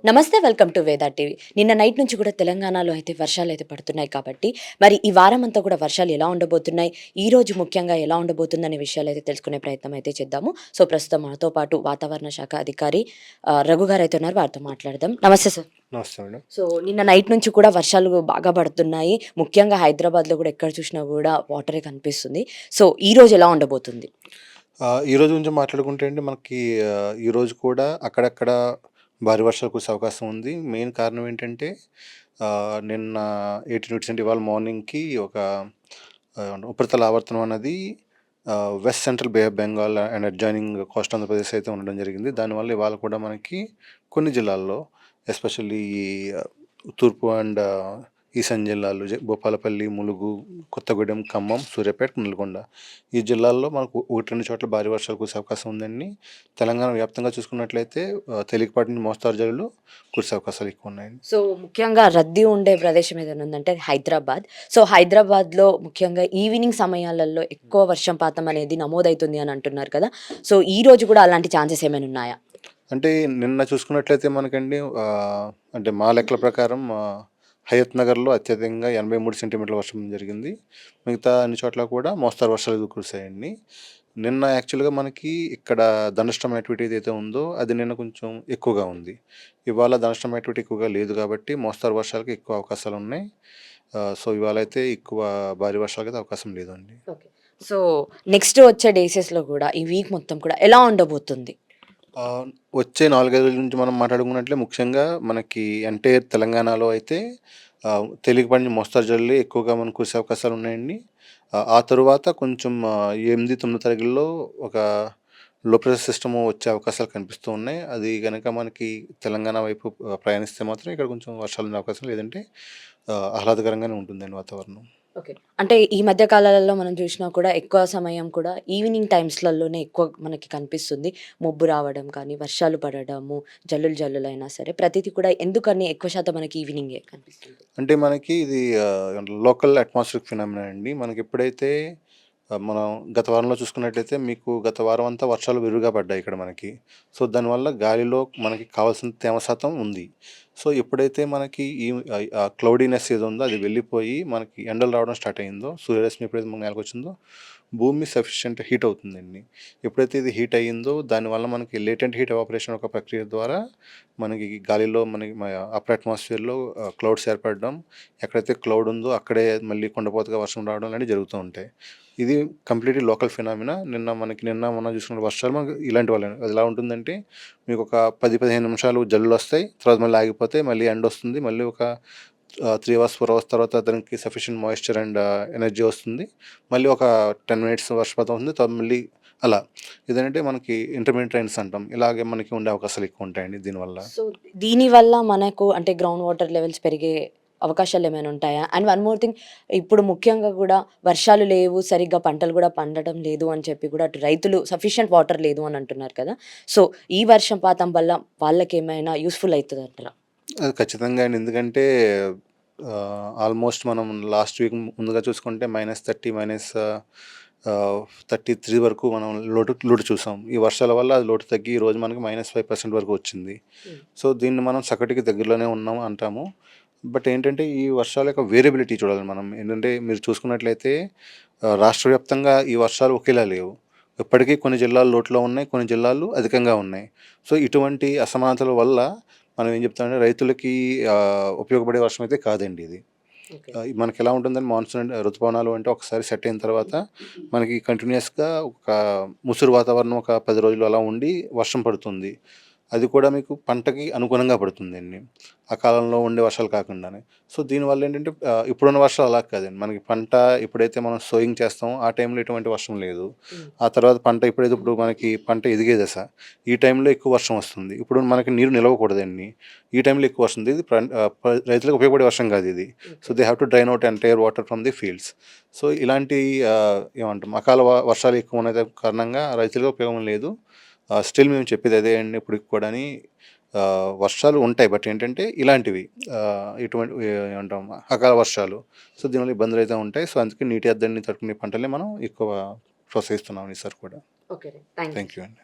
నమస్తే. Welcome to Veda TV. నిన్న night నుంచి కూడా తెలంగాణలో అయితే వర్షాలైతే పడుతున్నాయి కాబట్టి, మరి ఈ వారమంతా కూడా వర్షాలు ఎలా ఉండబోతున్నాయి, ఈ రోజు ముఖ్యంగా ఎలా ఉండబోతుందనే విషయాలైతే తెలుసుకునే ప్రయత్నం అయితే చేద్దాము. సో, ప్రస్తుతం మనతో పాటు వాతావరణ శాఖ అధికారి రఘు గారైతే ఉన్నారు. వారితో మాట్లాడదాం. నమస్తే సార్. నమస్తే మేడం. సో, నిన్న నైట్ నుంచి కూడా వర్షాలు బాగా పడుతున్నాయి. ముఖ్యంగా హైదరాబాద్‌లో కూడా ఎక్కడ చూసినా కూడా వాటరే కనిపిస్తుంది. సో, ఈ రోజు ఎలా ఉండబోతుంది? ఈ రోజు గురించి మాట్లాడుకుంటే అండి మనకి ఈరోజు కూడా అక్కడక్కడ భారీ వర్షాలు కురిసే అవకాశం ఉంది. మెయిన్ కారణం ఏంటంటే నిన్న 18% ఇవాళ మార్నింగ్‌కి ఒక ఉపరితల ఆవర్తనం అనేది west central bay of Bengal and adjoining Coast Andhra Pradesh అయితే ఉండడం జరిగింది. దానివల్ల ఇవాళ కూడా మనకి కొన్ని జిల్లాల్లో ఎస్పెషల్లీ తూర్పు అండ్ ఈశాన్య జిల్లాలు భూపాలపల్లి, ములుగు, కొత్తగూడెం, ఖమ్మం, సూర్యాపేట, నల్గొండ ఈ జిల్లాల్లో మనకు 1, 2 చోట్ల భారీ వర్షాలు కురిసే అవకాశం ఉందండి. తెలంగాణ వ్యాప్తంగా చూసుకున్నట్లయితే తేలికపాటి నుంచి మోస్తారు జల్లులు కురిసే అవకాశాలు ఎక్కువ ఉన్నాయండి. సో, ముఖ్యంగా రద్దీ ఉండే ప్రదేశం ఏదైనా ఉందంటే హైదరాబాద్. సో, హైదరాబాద్‌లో ముఖ్యంగా ఈవినింగ్ సమయాలలో ఎక్కువ వర్షపాతం అనేది నమోదైతుంది అని అంటున్నారు కదా! సో, ఈ రోజు కూడా అలాంటి ఛాన్సెస్ ఏమైనా ఉన్నాయా? అంటే నిన్న చూసుకున్నట్లయితే మనకండి అంటే మా లెక్కల ప్రకారం హయత్ నగర్‌లో అత్యధికంగా 83 సెంటీమీటర్ల వర్షం జరిగింది. మిగతా అన్ని చోట్ల కూడా మోస్తరు వర్షాలు కురిసాయండి. నిన్న యాక్చువల్‌గా మనకి ఇక్కడ థండర్‌స్టార్మ్ యాక్టివిటీ ఏదైతే ఉందో అది నిన్న కొంచెం ఎక్కువగా ఉంది. ఇవాళ థండర్‌స్టార్మ్ యాక్టివిటీ ఎక్కువగా లేదు కాబట్టి మోస్తరు వర్షాలకి ఎక్కువ అవకాశాలున్నాయి. సో, ఇవాళైతే ఎక్కువ భారీ వర్షాలకైతే అవకాశం లేదండి. ఓకే. సో, నెక్స్ట్ వచ్చే డేసెస్‌లో కూడా ఈ వీక్ మొత్తం కూడా ఎలా ఉండబోతుంది? ఆహ్, వచ్చే 4, 5 రోజుల నుంచి మనం మాట్లాడుకున్నట్లే ముఖ్యంగా మనకి ఎంటైర్ తెలంగాణలో అయితే తేలికపాటి మోస్తరు జల్లులే ఎక్కువగా మనకు కురిసే అవకాశాలున్నాయండి. ఆ తరువాత కొంచెం 8, 9 తారీఖుల్లో ఒక లో ప్రెషర్ సిస్టము వచ్చే అవకాశాలు కనిపిస్తూ ఉన్నాయి. అది గనక మనకి తెలంగాణ వైపు ప్రయాణిస్తే మాత్రం ఇక్కడ కొంచెం వర్షాలుండే అవకాశం లేదంటే ఆహ్లాదకరంగానే ఉంటుందండి వాతావరణం. ఓకే. అంటే ఈ మధ్య కాలాలలో మనం చూసినా కూడా ఎక్కువ సమయం కూడా ఈవినింగ్ టైమ్స్‌లలోనే ఎక్కువ మనకి కనిపిస్తుంది. మబ్బు రావడం కానీ, వర్షాలు పడడము, జల్లులైనా సరే ప్రతీది కూడా ఎందుకని ఎక్కువ శాతం మనకి ఈవినింగే కనిపిస్తుంది? అంటే మనకి ఇది లోకల్ అట్మాస్ఫియరిక్ ఫినామినా అండి. మనకెప్పుడైతే మనం గత వారంలో చూసుకున్నట్లయితే మీకు గత వారం అంతా వర్షాలు విరివిగా పడ్డాయి ఇక్కడ మనకి. సో, దానివల్ల గాలిలో మనకి కావాల్సిన తేమ శాతం ఉంది. సో, ఎప్పుడైతే మనకి క్లౌడీనెస్ ఏదో ఉందో అది వెళ్ళిపోయి మనకి ఎండలు రావడం స్టార్ట్ అయిందో, సూర్యరశ్మి ఎప్పుడైతే మన నేలకొచ్చిందో భూమి సఫిషియెంట్ హీట్ అవుతుందండి. ఎప్పుడైతే ఇది హీట్ అయ్యిందో దానివల్ల మనకి లేటెంట్ హీట్ ఎవాపరేషన్ ఒక ప్రక్రియ ద్వారా మనకి గాలిలో మనకి అప్పర్ అట్మాస్ఫియర్‌లో క్లౌడ్స్ ఏర్పడడం, ఎక్కడైతే క్లౌడ్ ఉందో అక్కడే మళ్ళీ కుండపోతగా వర్షం రావడం లాంటివి జరుగుతూ ఉంటాయి. ఇది కంప్లీట్‌లీ లోకల్ ఫినామినా. నిన్న మొన్న చూసుకున్న వర్షాలు మనకు ఇలాంటి వల్లే. అది ఎలా ఉంటుందంటే మీకు ఒక 10, 15 నిమిషాలు జల్లులొస్తాయి. తర్వాత మళ్ళీ ఆగిపోతాయి. మళ్ళీ ఎండొస్తుంది. మళ్ళీ ఒక 3 అవర్స్, 4 అవర్స్ తర్వాత దానికి సఫిషియెంట్ మాయిశ్చర్ అండ్ ఎనర్జీ వస్తుంది. మళ్ళీ ఒక 10 మినిట్స్ వర్షపాతం అవుతుంది. తర్వాత మళ్ళీ అలా. ఇదేంటంటే మనకి ఇంటర్మీడియట్ రైన్స్ అంటాం. ఇలాగే మనకి ఉండే అవకాశాలు ఎక్కువ ఉంటాయండి దీనివల్ల. సో, దీనివల్ల మనకు అంటే గ్రౌండ్ వాటర్ లెవెల్స్ పెరిగే అవకాశాలేమైనా ఉంటాయా? అండ్ వన్ మోర్ థింగ్, ఇప్పుడు ముఖ్యంగా గూడా వర్షాలు లేవు, సరిగ్గా పంటలు గూడా పండడం లేదు అని చెప్పి కూడా అటు రైతులు సఫిషియంట్ వాటర్ లేదు అని అంటున్నారు కదా! సో, ఈ వర్షపాతం వల్ల వాళ్ళకేమైనా యూజ్‌ఫుల్ అయితదంటారా? అది ఖచ్చితంగా అండి. ఎందుకంటే ఆల్మోస్ట్ మనం లాస్ట్ వీక్ ముందుగా చూసుకుంటే -30 -33 వరకు మనం లోటు చూసాం. ఈ వర్షాల వల్ల అది లోటు తగ్గి ఈరోజు మనకి -5% వరకు వచ్చింది. హ్మ్. సో, దీన్ని మనం సగటుకి దగ్గరలోనే ఉన్నాం అంటాము. బట్ ఏంటంటే ఈ వర్షాల యొక్క వేరియబిలిటీ చూడాలి మనం. ఏంటంటే మీరు చూసుకున్నట్లయితే రాష్ట్ర వ్యాప్తంగా ఈ వర్షాలు ఒకేలా లేవు. ఇప్పటికీ కొన్ని జిల్లాలు లోటులో ఉన్నాయి. కొన్ని జిల్లాలు అధికంగా ఉన్నాయి. సో, ఇటువంటి అసమానతల వల్ల మనం ఏం చెప్తామంటే రైతులకి ఉపయోగపడే వర్షం అయితే కాదండి ఇది. ఓకే. మనకెలా ఉంటుందంటే మాన్సూన్ ఋతుపవనాలు అంటే ఒకసారి సెట్ అయిన తర్వాత మనకి కంటిన్యూయస్‌గా ఒక ముసురు వాతావరణం ఒక 10 రోజులు అలా ఉండి వర్షం పడుతుంది. అది కూడా మీకు పంటకి అనుగుణంగా పడుతుందండి. ఆ కాలంలో ఉండే వర్షాలు కాకుండానే. సో, దీనివల్ల ఏంటంటే ఇప్పుడున్న వర్షాలు అలా కాదండి. మనకి పంట ఎప్పుడైతే మనం సోయింగ్ చేస్తామో ఆ టైంలో ఎటువంటి వర్షం లేదు. హ్మ్. ఆ తర్వాత పంట ఎప్పుడైతే ఇప్పుడు మనకి పంట ఎదిగే దశ. ఈ టైంలో ఎక్కువ వర్షం వస్తుంది. ఇప్పుడు మనకి నీరు నిలవకూడదండి. ఈ టైంలో ఎక్కువ వస్తుంది. ఇది రైతులకు ఉపయోగపడే వర్షం కాదిది. So, they have to drain out entire water from the fields. So, ఇలాంటి ఏమంటాం అకాల వర్షాలు ఎక్కువ ఉన్న కారణంగా రైతులకు ఉపయోగం లేదు. స్టిల్ మేము చెప్పేది అదే అండి ఇప్పటికి కూడాని. వర్షాలు ఉంటాయి. బట్ ఏంటంటే ఇలాంటివి ఇటువంటి ఏమంటాం అకాల వర్షాలు. సో, దీనివల్ల ఇబ్బందులైతే ఉంటాయి. సో, అందుకే నీటి ఎద్దడిని తట్టుకునే పంటలే మనం ఎక్కువ ప్రోత్సహిస్తున్నాం ఈసారి కూడా. Okay. Thank you. Thank you అండి.